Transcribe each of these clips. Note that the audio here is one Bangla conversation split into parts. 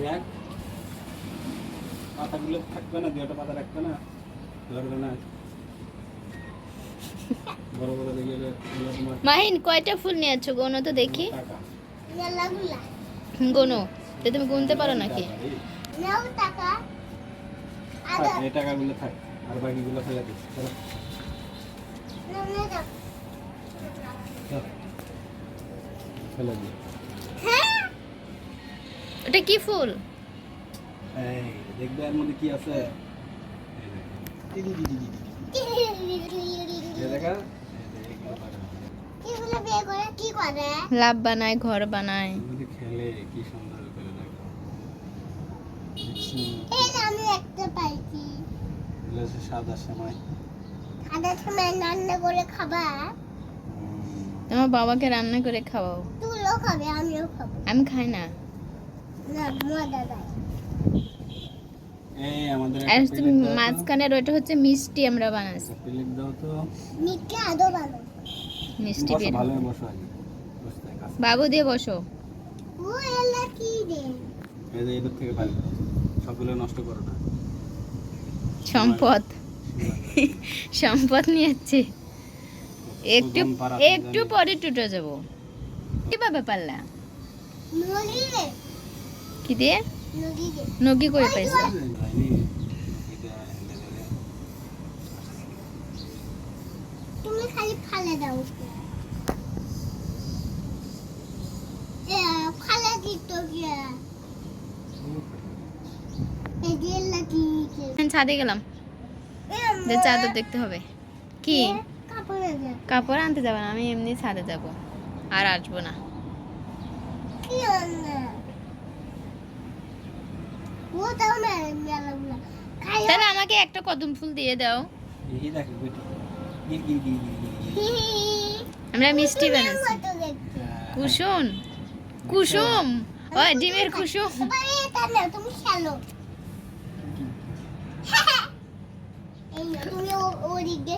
দেখ পাতাগুলো থাকবে না, দুটো পাতা রাখবে না, ধরবে না। বড় বড় দেখে তোমার মাহিন কয়টা ফুল নিয়েছো গোনো তো দেখি। টাকা লাগুলা গোনো যে তুমি গুনতে পারো নাকি? নাও টাকা থাক, এই টাকাগুলো থাক, আর বাকিগুলো ফেলে দিস। চলো নাও দাও চল, ফেলে দিই। হ্যাঁ ওটা কি ফুল? এই দেখবে এর মধ্যে কি আছে। এই দেখ। এই দেখা, এইগুলো পারে। কি বলে বিয়ে করে কি করে লাভ বানায়, ঘর বানায়। এর মধ্যে খেলে কি সুন্দর করে দেখো। এই যে আমি একটা পাইছি এগুলো হচ্ছে সাদা সেমাই। আদা সময় রান্না করে খাবা তোমার বাবাকে রান্না করে খাওয়াও। তুইও খাবে আমিও খাবো আমি খাই না। না মজা দেয় এই আমাদের আর একটা তুমি প্লেট দাও তো। মাঝখানের ওইটা হচ্ছে মিষ্টি আমরা বানাইছি। একটা প্লেট দাও তো। মিটকে আদো ভালো মিষ্টি বসো, বের ভালো হবে। বসো আগে। বসতে কাছে। বাবু দিয়ে বসো। ও এলা কি রে এই যে এদের থেকে পারি। সবগুলো নষ্ট করো না। সম্পদ সম্পদ নিয়ে যাচ্ছে। একটু সুজন পাড়া একটু পরে টুটে যাবো। কিভাবে পারলা? নলি রে কি দিয়ে? নলি রে নগি করে পাইছো? যায়নি। এটা হেলে ধরে। তুমি খালি ফালে দাও এ ফালে দিত কি এই যে লাগি আমি ছাদে গেলাম, যে চাদর দেখতে হবে। কি কাপড়ে দে কাপড় আনতে যাবো না, আমি এমনি ছাদে যাব, আর আসবো না। কি আনলে ও দাও না মেলাগুলা খাই তাহলে আমাকে একটা কদম ফুল দিয়ে দাও। এই দেখো বেটি। গির গির গির গির গির। আমরা মিষ্টি বানাচ্ছি। মতো দেখতে কুসুম, কুসুম, ওই ডিমের কুসুম। এবারে এটা না তুমি খেলো এই নাও, তুমি ওদিকে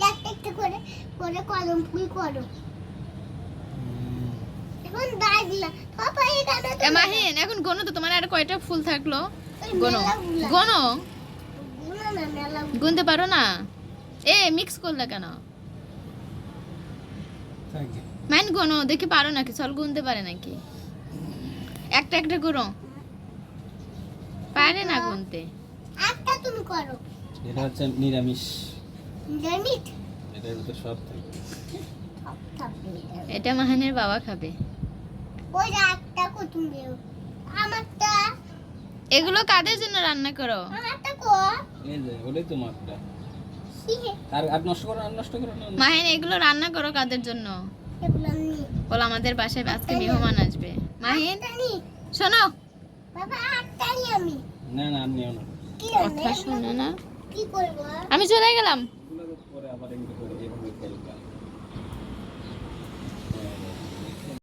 একটা একটা করে করে কলম ফুল করো এখন দাগলা পাপা এটা না এ মাহিন, এখন গোনো তো, তোমার আর কয়টা ফুল থাকলো? ওই গোনো মেলাগুলা। গোনো, গুলো না মেলা গুনতে পারো না? এ মিক্স করলে কেন? থাকে। মাইন গোনো দেখি পারো নাকি, চল গুনতে পারে নাকি? একটা একটা করো, পারে না গুনতে। একটা তুমি করো এটা হচ্ছে নিরামিষ। জানিত এটার ভিতর সব থাকে। এটা মাহানের বাবা খাবে। ওই একটা কো তুমি আমারটা এগুলো কাদের জন্য রান্না করো? আমারটা কো এই যে ওটাই তো মাপটা। আর আর নষ্ট করো, আর নষ্ট করো না। মাহিন এগুলো রান্না করো কাদের জন্য? এগুলো আমি বল আমাদের বাসায় আজকে মেহমান আসবে। মাহিন জানি শোনো, বাবা আটটাই আমি না না আর নিও না। কি কথা শোনো না। কি করবো আমি চলে গেলাম।